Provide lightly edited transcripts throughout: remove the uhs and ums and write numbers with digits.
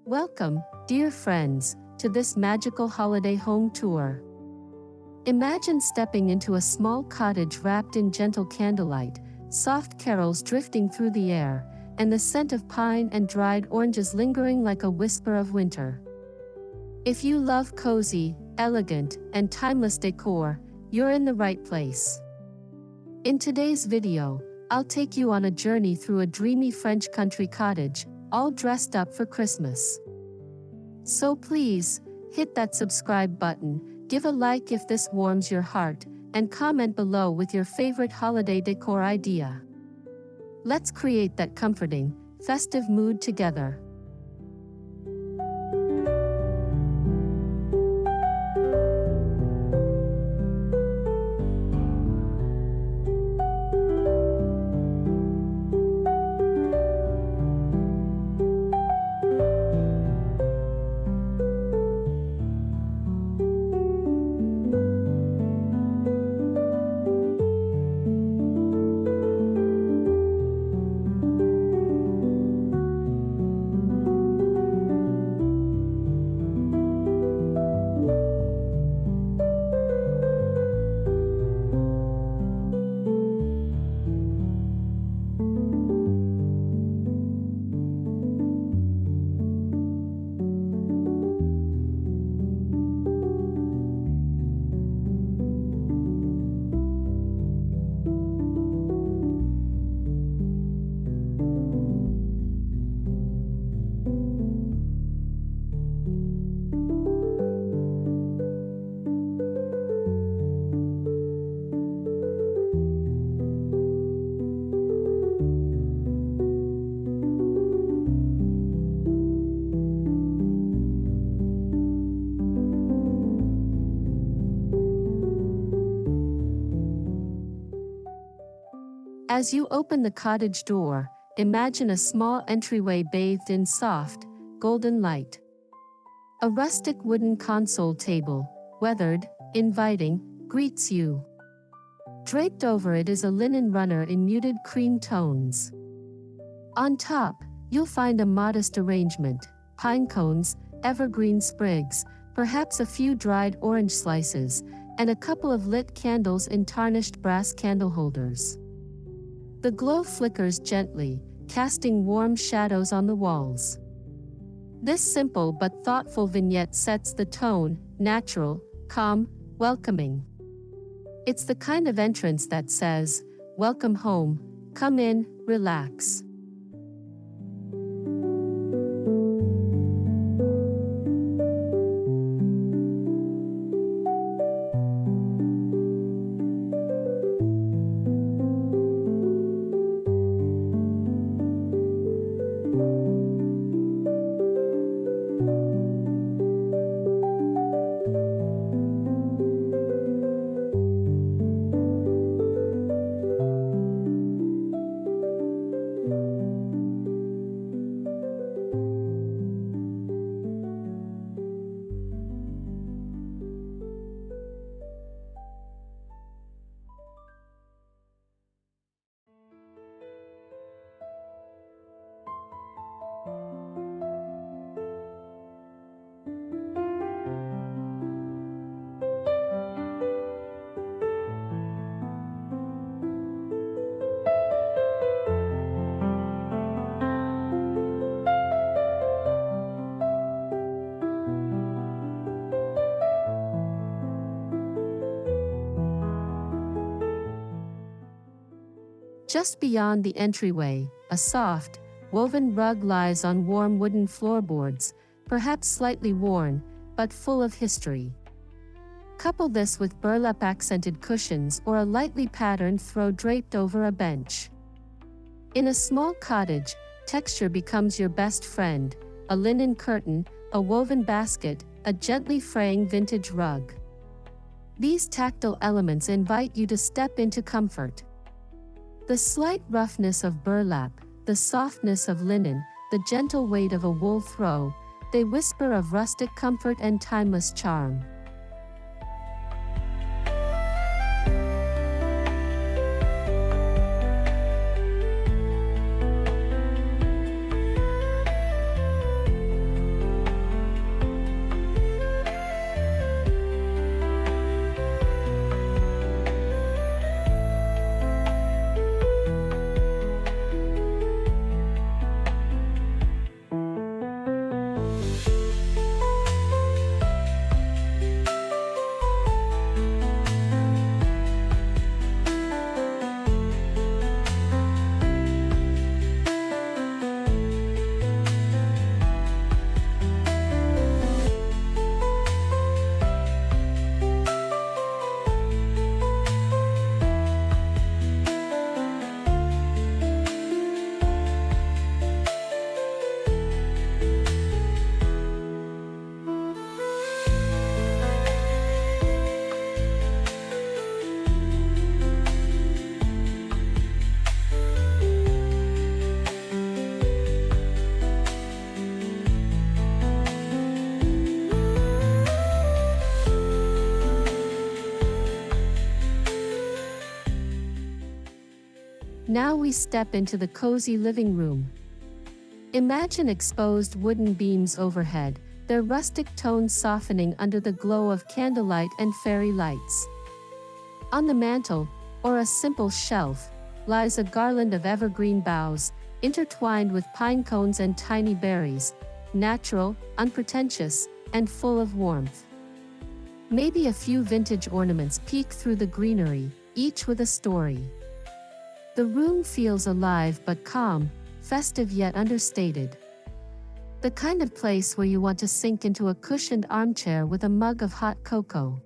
Welcome, dear friends, to this magical holiday home tour. Imagine stepping into a small cottage wrapped in gentle candlelight, soft carols drifting through the air, and the scent of pine and dried oranges lingering like a whisper of winter. If you love cozy, elegant, and timeless decor, you're in the right place. In today's video, I'll take you on a journey through a dreamy French country cottage, all dressed up for Christmas. So please, hit that subscribe button, give a like if this warms your heart, and comment below with your favorite holiday decor idea. Let's create that comforting, festive mood together. As you open the cottage door, imagine a small entryway bathed in soft, golden light. A rustic wooden console table, weathered, inviting, greets you. Draped over it is a linen runner in muted cream tones. On top, you'll find a modest arrangement: pine cones, evergreen sprigs, perhaps a few dried orange slices, and a couple of lit candles in tarnished brass candle holders. The glow flickers gently, casting warm shadows on the walls. This simple but thoughtful vignette sets the tone: natural, calm, welcoming. It's the kind of entrance that says, "Welcome home, come in, relax." Just beyond the entryway, a soft, woven rug lies on warm wooden floorboards, perhaps slightly worn, but full of history. Couple this with burlap accented cushions or a lightly patterned throw draped over a bench. In a small cottage, texture becomes your best friend: a linen curtain, a woven basket, a gently fraying vintage rug. These tactile elements invite you to step into comfort. The slight roughness of burlap, the softness of linen, the gentle weight of a wool throw, they whisper of rustic comfort and timeless charm. Now we step into the cozy living room. Imagine exposed wooden beams overhead, their rustic tones softening under the glow of candlelight and fairy lights. On the mantel, or a simple shelf, lies a garland of evergreen boughs, intertwined with pine cones and tiny berries, natural, unpretentious, and full of warmth. Maybe a few vintage ornaments peek through the greenery, each with a story. The room feels alive but calm, festive yet understated. The kind of place where you want to sink into a cushioned armchair with a mug of hot cocoa.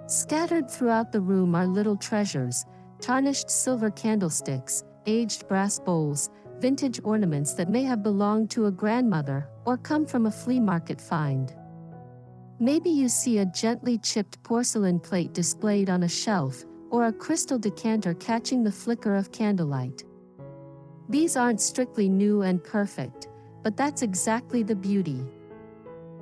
Scattered throughout the room are little treasures, tarnished silver candlesticks, aged brass bowls, vintage ornaments that may have belonged to a grandmother or come from a flea market find. Maybe you see a gently chipped porcelain plate displayed on a shelf, or a crystal decanter catching the flicker of candlelight. These aren't strictly new and perfect, but that's exactly the beauty.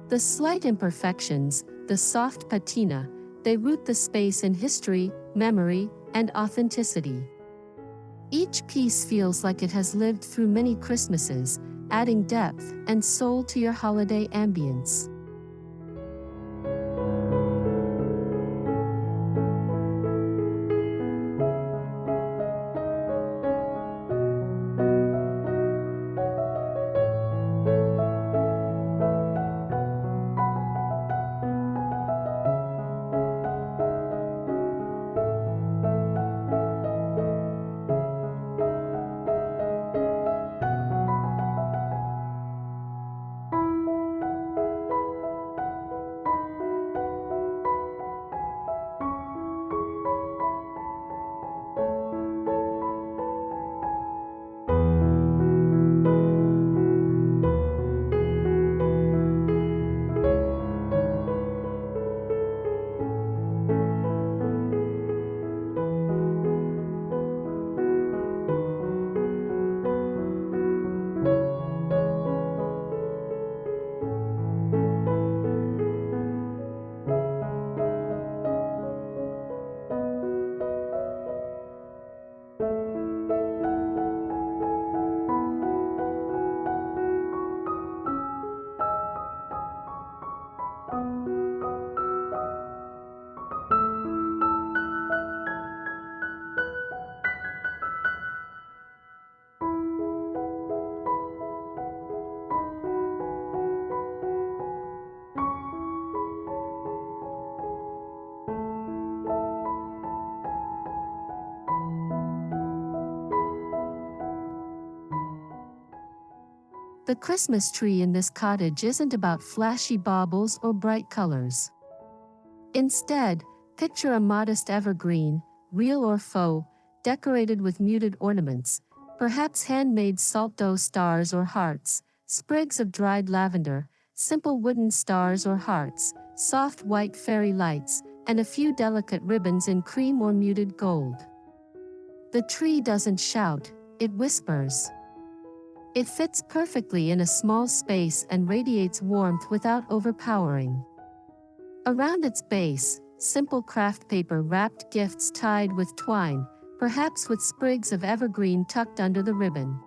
The slight imperfections, the soft patina, they root the space in history, memory, and authenticity. Each piece feels like it has lived through many Christmases, adding depth and soul to your holiday ambience. The Christmas tree in this cottage isn't about flashy baubles or bright colors. Instead, picture a modest evergreen, real or faux, decorated with muted ornaments, perhaps handmade salt dough stars or hearts, sprigs of dried lavender, simple wooden stars or hearts, soft white fairy lights, and a few delicate ribbons in cream or muted gold. The tree doesn't shout, it whispers. It fits perfectly in a small space and radiates warmth without overpowering. Around its base, simple craft paper wrapped gifts tied with twine, perhaps with sprigs of evergreen tucked under the ribbon.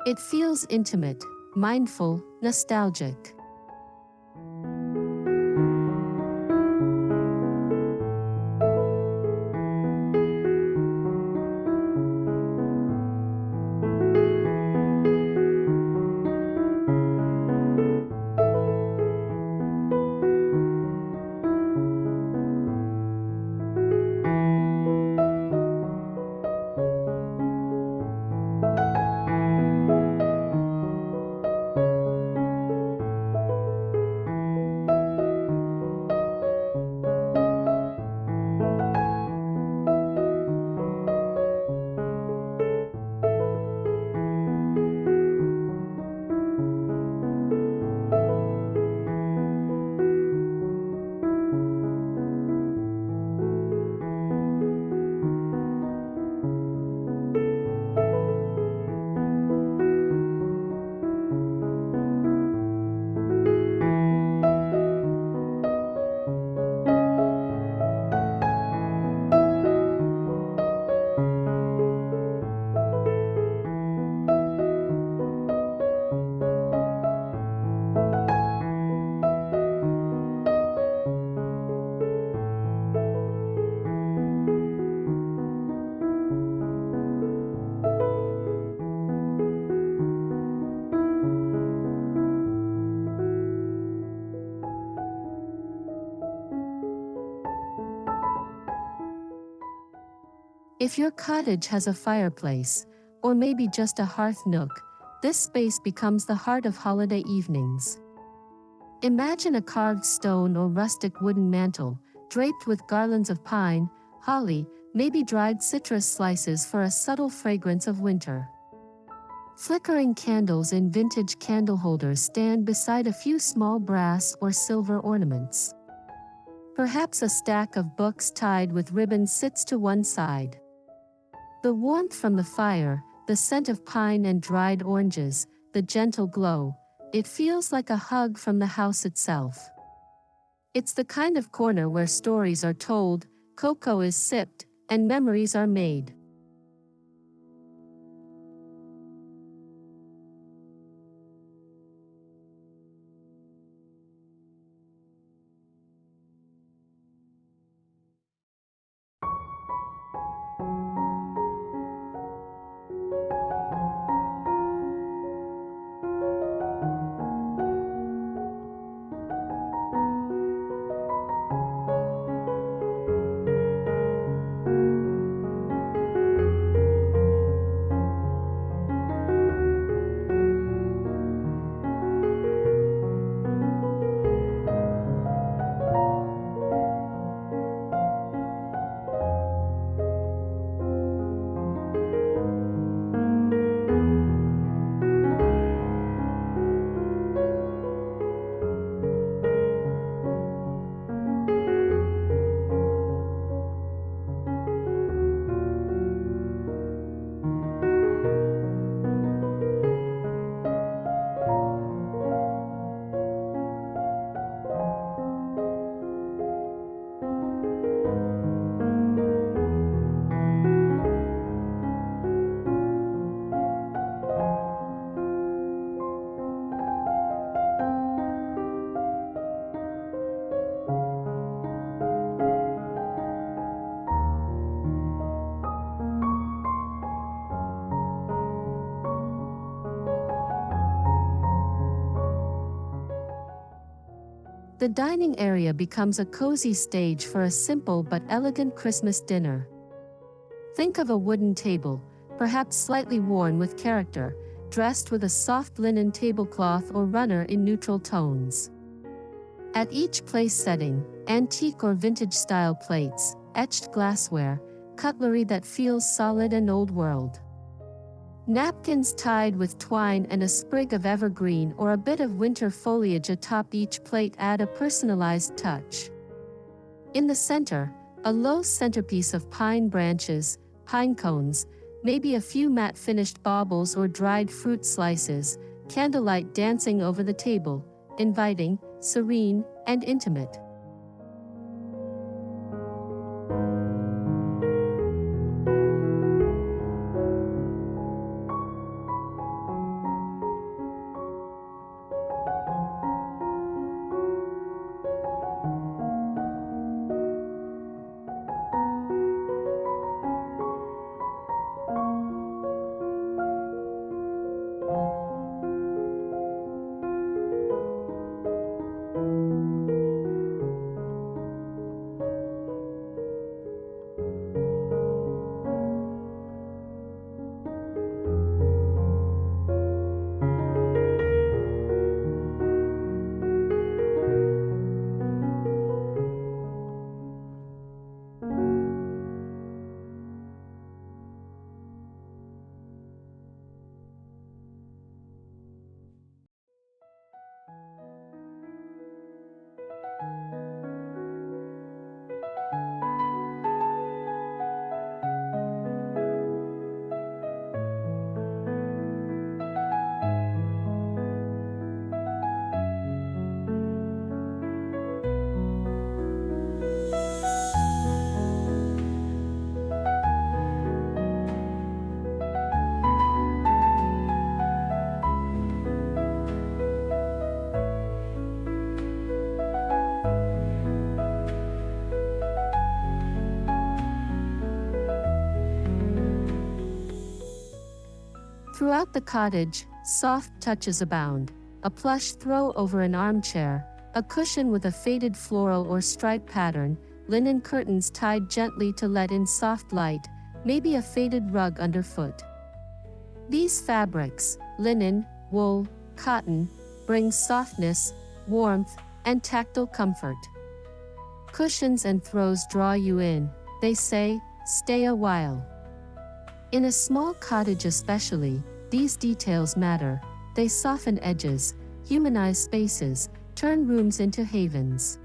It feels intimate, mindful, nostalgic. If your cottage has a fireplace, or maybe just a hearth nook, this space becomes the heart of holiday evenings. Imagine a carved stone or rustic wooden mantle, draped with garlands of pine, holly, maybe dried citrus slices for a subtle fragrance of winter. Flickering candles in vintage candle holders stand beside a few small brass or silver ornaments. Perhaps a stack of books tied with ribbons sits to one side. The warmth from the fire, the scent of pine and dried oranges, the gentle glow, it feels like a hug from the house itself. It's the kind of corner where stories are told, cocoa is sipped, and memories are made. The dining area becomes a cozy stage for a simple but elegant Christmas dinner. Think of a wooden table, perhaps slightly worn with character, dressed with a soft linen tablecloth or runner in neutral tones. At each place setting, antique or vintage-style plates, etched glassware, cutlery that feels solid and old-world. Napkins tied with twine and a sprig of evergreen or a bit of winter foliage atop each plate add a personalized touch. In the center, a low centerpiece of pine branches, pine cones, maybe a few matte-finished baubles or dried fruit slices, candlelight dancing over the table, inviting, serene, and intimate. Throughout the cottage, soft touches abound. A plush throw over an armchair, a cushion with a faded floral or stripe pattern, linen curtains tied gently to let in soft light, maybe a faded rug underfoot. These fabrics, linen, wool, cotton, bring softness, warmth, and tactile comfort. Cushions and throws draw you in, they say, stay a while. In a small cottage especially, these details matter. They soften edges, humanize spaces, turn rooms into havens.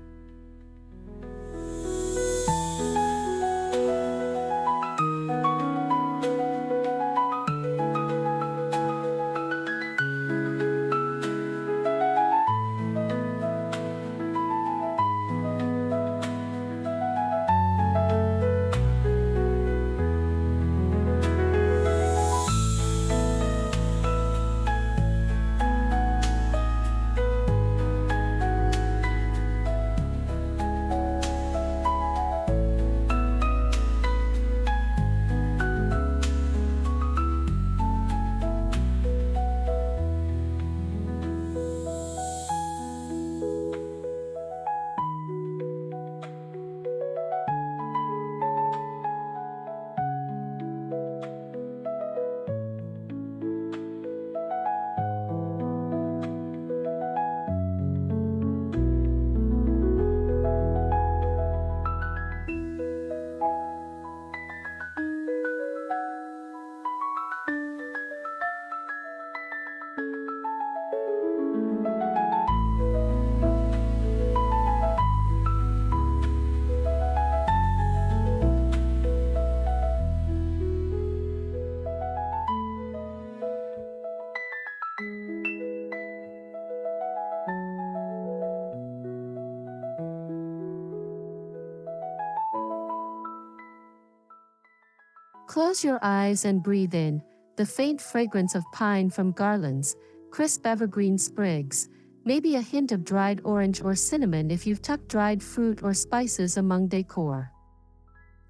Close your eyes and breathe in the faint fragrance of pine from garlands, crisp evergreen sprigs, maybe a hint of dried orange or cinnamon if you've tucked dried fruit or spices among decor.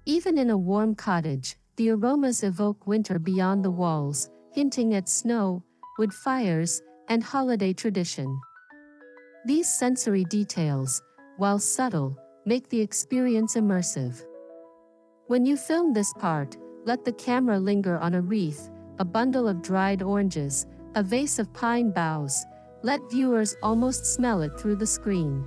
Even in a warm cottage, the aromas evoke winter beyond the walls, hinting at snow, wood fires, and holiday tradition. These sensory details, while subtle, make the experience immersive. When you film this part, let the camera linger on a wreath, a bundle of dried oranges, a vase of pine boughs. Let viewers almost smell it through the screen.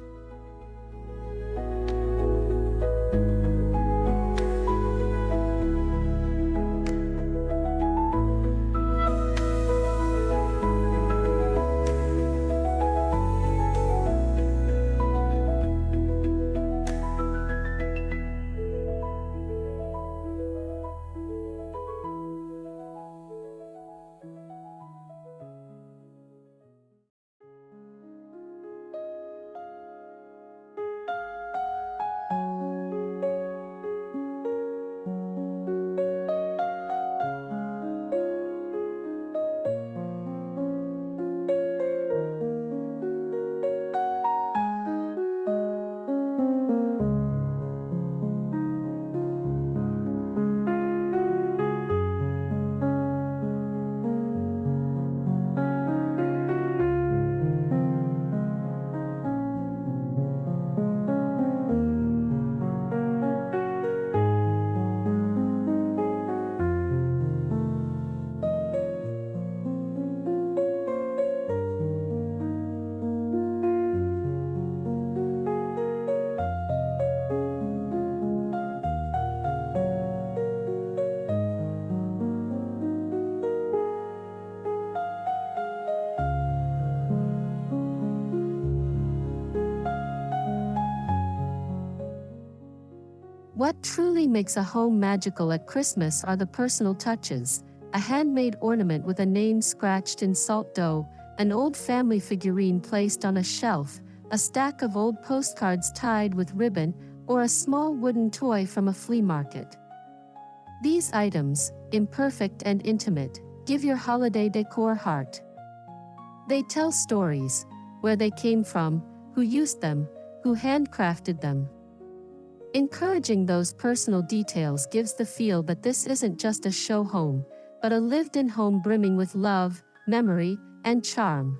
What truly makes a home magical at Christmas are the personal touches: a handmade ornament with a name scratched in salt dough, an old family figurine placed on a shelf, a stack of old postcards tied with ribbon, or a small wooden toy from a flea market. These items, imperfect and intimate, give your holiday decor heart. They tell stories: where they came from, who used them, who handcrafted them. Encouraging those personal details gives the feel that this isn't just a show home, but a lived-in home brimming with love, memory, and charm.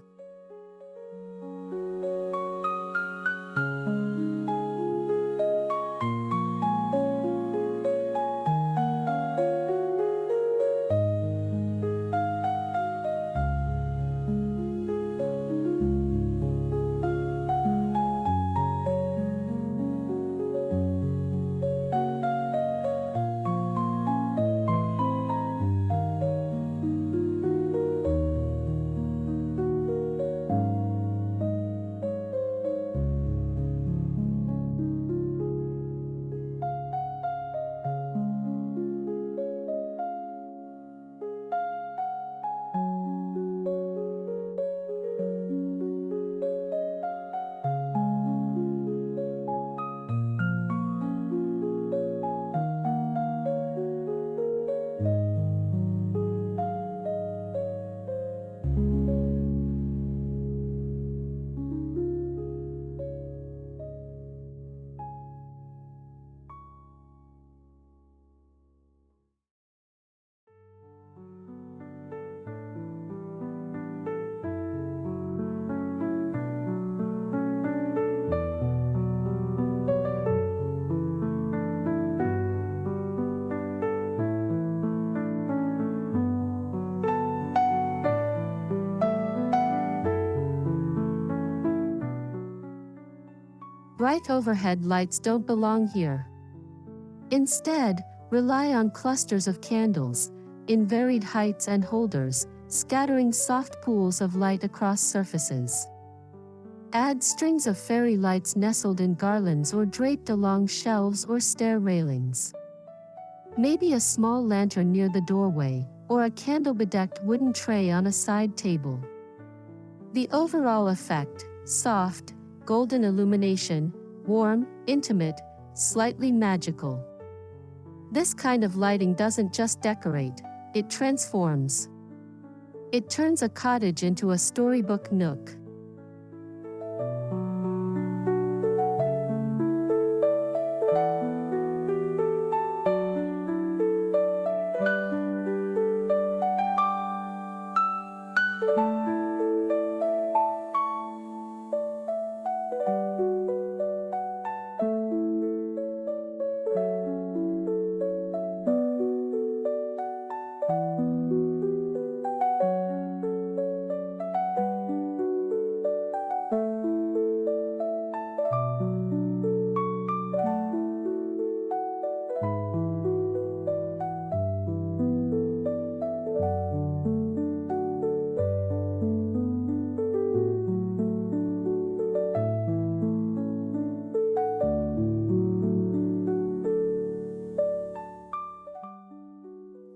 Bright overhead lights don't belong here. Instead, rely on clusters of candles, in varied heights and holders, scattering soft pools of light across surfaces. Add strings of fairy lights nestled in garlands or draped along shelves or stair railings. Maybe a small lantern near the doorway, or a candle-bedecked wooden tray on a side table. The overall effect: soft, golden illumination, warm, intimate, slightly magical. This kind of lighting doesn't just decorate, it transforms. It turns a cottage into a storybook nook.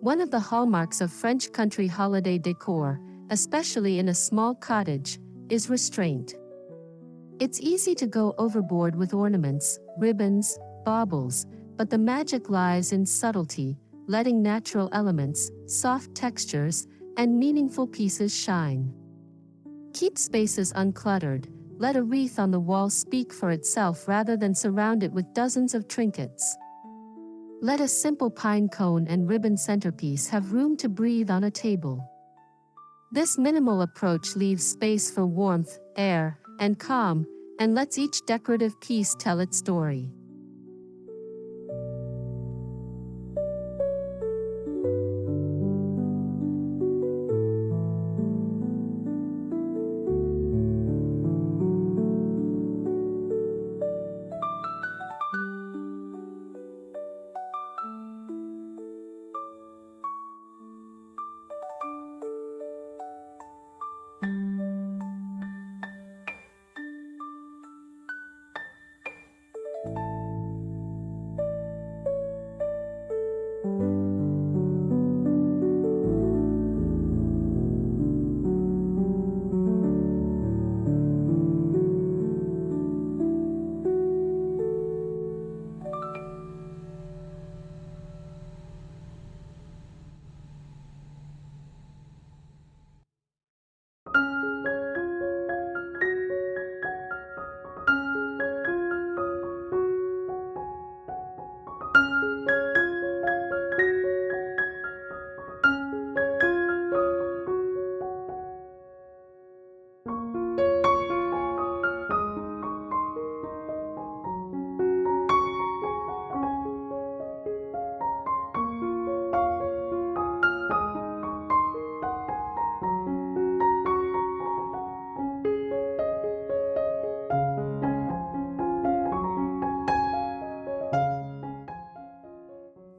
One of the hallmarks of French country holiday decor, especially in a small cottage, is restraint. It's easy to go overboard with ornaments, ribbons, baubles, but the magic lies in subtlety, letting natural elements, soft textures, and meaningful pieces shine. Keep spaces uncluttered, let a wreath on the wall speak for itself rather than surround it with dozens of trinkets. Let a simple pine cone and ribbon centerpiece have room to breathe on a table. This minimal approach leaves space for warmth, air, and calm, and lets each decorative piece tell its story.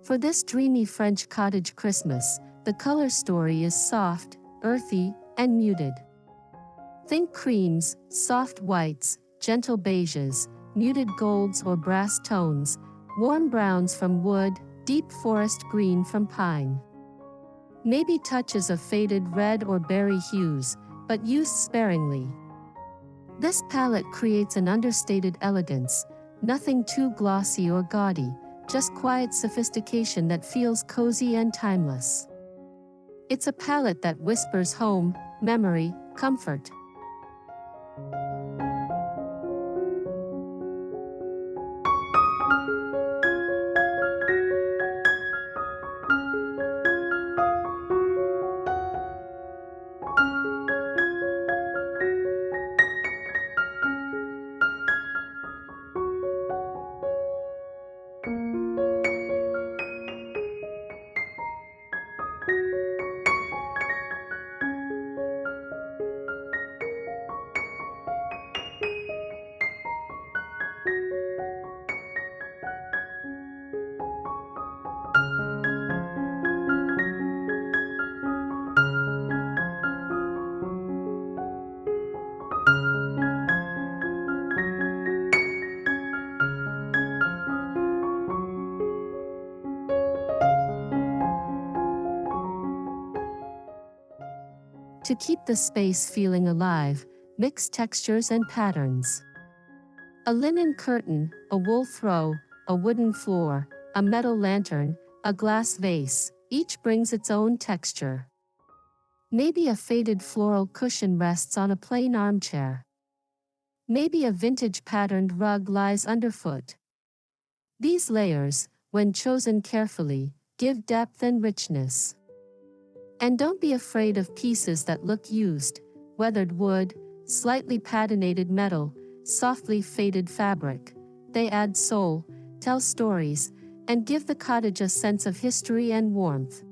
For this dreamy French cottage Christmas, the color story is soft, earthy, and muted. Think creams, soft whites, gentle beiges, muted golds or brass tones, warm browns from wood, deep forest green from pine. Maybe touches of faded red or berry hues, but used sparingly. This palette creates an understated elegance, nothing too glossy or gaudy, just quiet sophistication that feels cozy and timeless. It's a palette that whispers home, memory, comfort. To keep the space feeling alive, mix textures and patterns. A linen curtain, a wool throw, a wooden floor, a metal lantern, a glass vase, each brings its own texture. Maybe a faded floral cushion rests on a plain armchair. Maybe a vintage patterned rug lies underfoot. These layers, when chosen carefully, give depth and richness. And don't be afraid of pieces that look used: weathered wood, slightly patinated metal, softly faded fabric. They add soul, tell stories, and give the cottage a sense of history and warmth.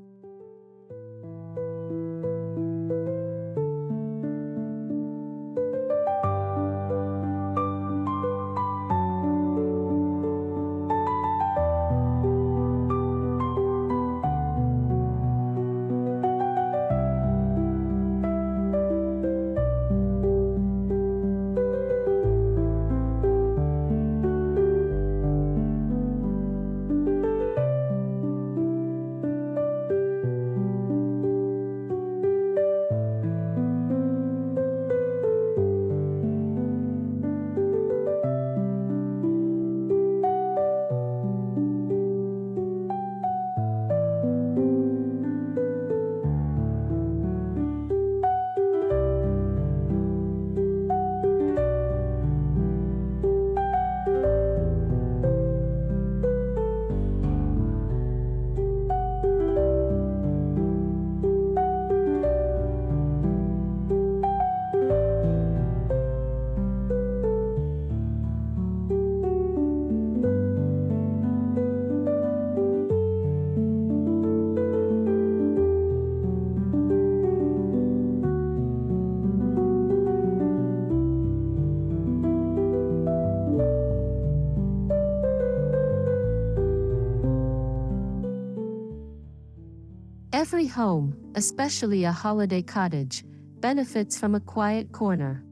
Every home, especially a holiday cottage, benefits from a quiet corner.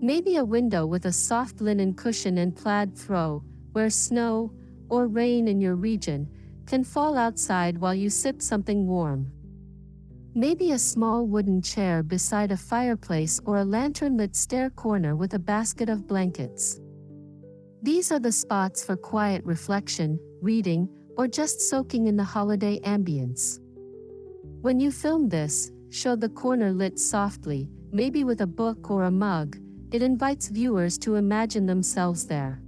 Maybe a window with a soft linen cushion and plaid throw, where snow, or rain in your region, can fall outside while you sip something warm. Maybe a small wooden chair beside a fireplace or a lantern-lit stair corner with a basket of blankets. These are the spots for quiet reflection, reading, or just soaking in the holiday ambience. When you film this, show the corner lit softly, maybe with a book or a mug. It invites viewers to imagine themselves there.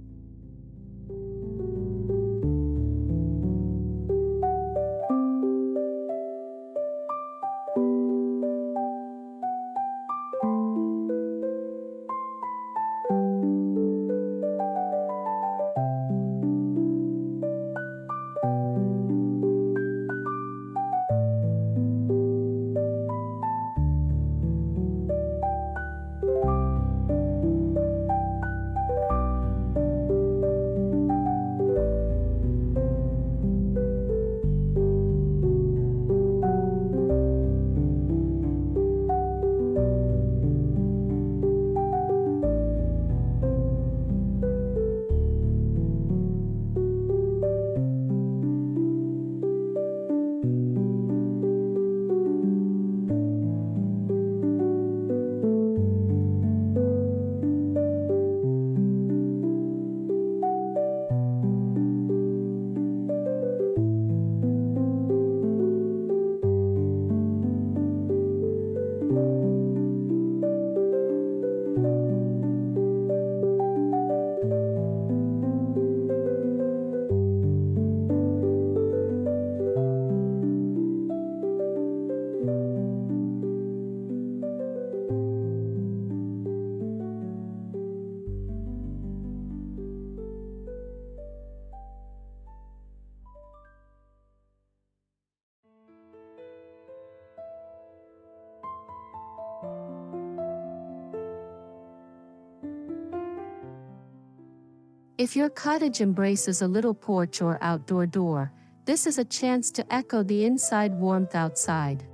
If your cottage embraces a little porch or outdoor door, this is a chance to echo the inside warmth outside.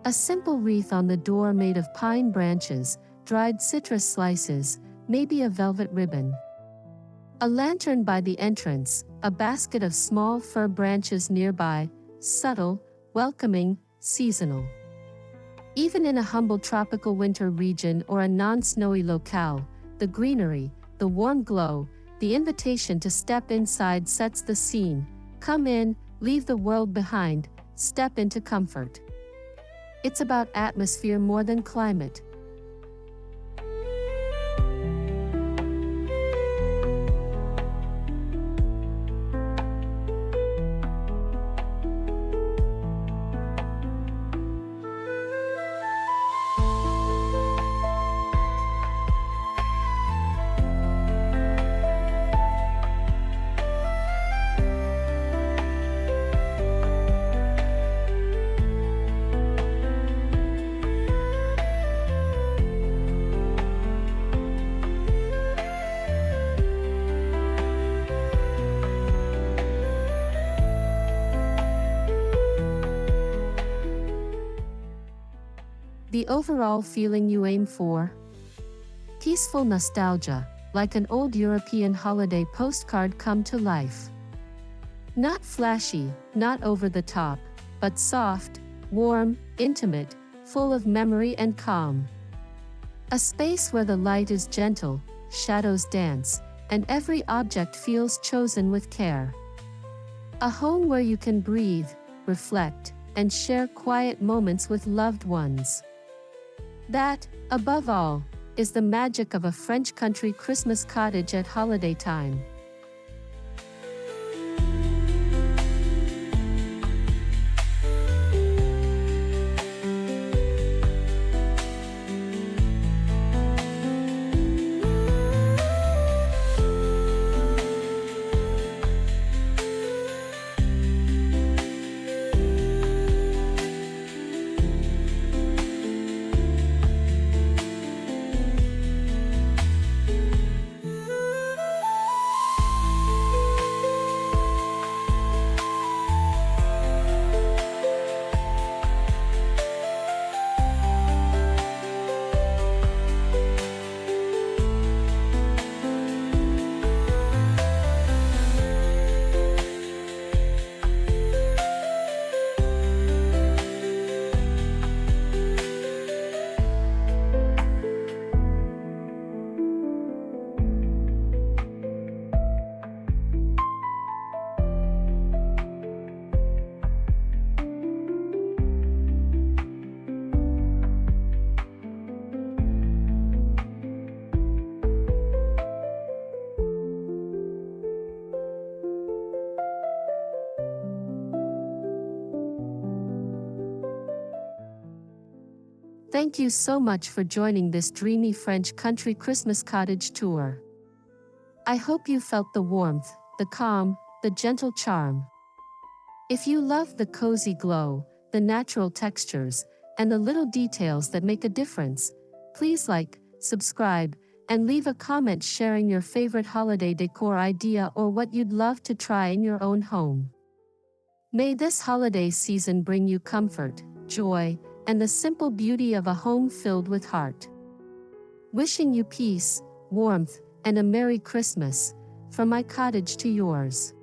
A simple wreath on the door made of pine branches, dried citrus slices, maybe a velvet ribbon. A lantern by the entrance, a basket of small fir branches nearby, subtle, welcoming, seasonal. Even in a humble tropical winter region or a non-snowy locale, the greenery, the warm glow, the invitation to step inside sets the scene. Come in, leave the world behind, step into comfort. It's about atmosphere more than climate. The overall feeling you aim for? Peaceful nostalgia, like an old European holiday postcard come to life. Not flashy, not over the top, but soft, warm, intimate, full of memory and calm. A space where the light is gentle, shadows dance, and every object feels chosen with care. A home where you can breathe, reflect, and share quiet moments with loved ones. That, above all, is the magic of a French country Christmas cottage at holiday time. Thank you so much for joining this dreamy French country Christmas cottage tour. I hope you felt the warmth, the calm, the gentle charm. If you love the cozy glow, the natural textures, and the little details that make a difference, please like, subscribe, and leave a comment sharing your favorite holiday decor idea or what you'd love to try in your own home. May this holiday season bring you comfort, joy, and the simple beauty of a home filled with heart. Wishing you peace, warmth, and a Merry Christmas, from my cottage to yours.